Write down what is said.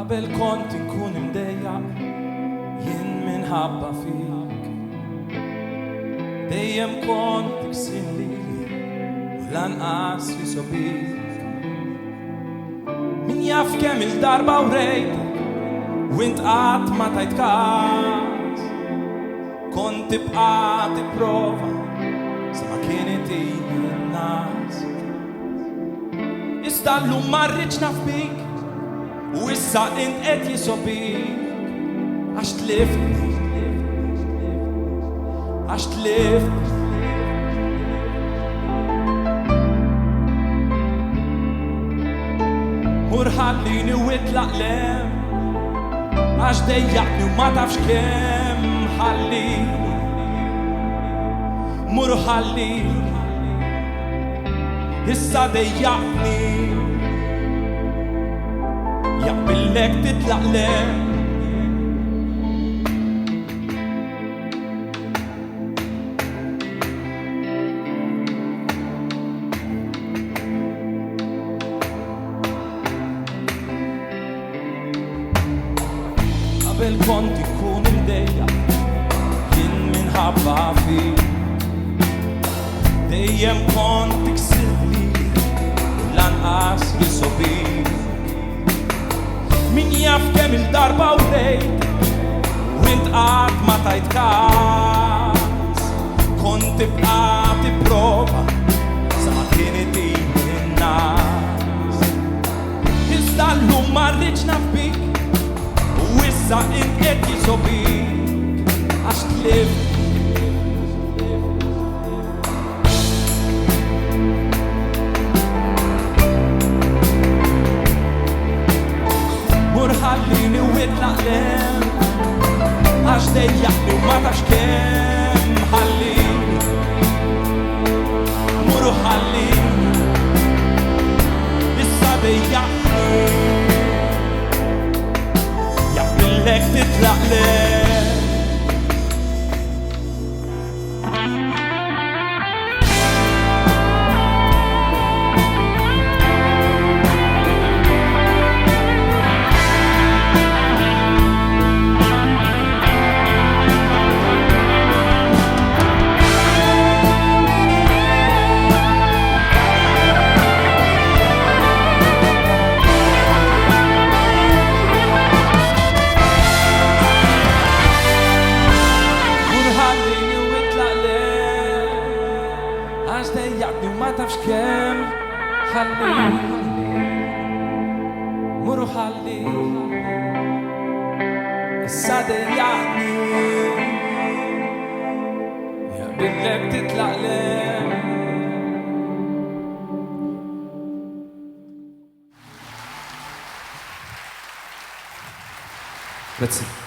Qabel kont inkun imdejjaq jien minħabba fik. Dejjem kont tiksim lili u lanqas fi sobik. Min jaf kemm il-darba wrejtek u int qatt ma tajt każ. Kont tibqa' tipprova sa ma kienet in-nas. Iżda llum ma rridx naf bik u issa int qed jisobik. Għax tliftni, għax tliftni. Mur ħallini u itlaq lem, għax dejjaqni u ma tafx kemm ħallini. Mur ħallini, issa dejjaqni. Jaqbillek titlaq lem. Qabel kont ikun imdejjaq jien minħabba fik. Dejjem kont tiksib lili u lanqas fi sobik. Min jaf kemm il-darba wrejtek u int qatt ma tajt każ. Kont tibqa' tipprova sa ma kienet in-nas. Iżda llum ma rridx naf bik u issa int qed jisobik. Għax tliftni. Mur ħallini u itlaq lem, għax dejjaqni u ma tafx kemm ħallini. Mur ħallini, issa dejjaqni. Jaqbillek titlaq lem. Għax dejjaqni u ma tafx kemm ħallini. Mur ħallini, issa dejjaqni. Jaqbillek titlaq lem. Grazie.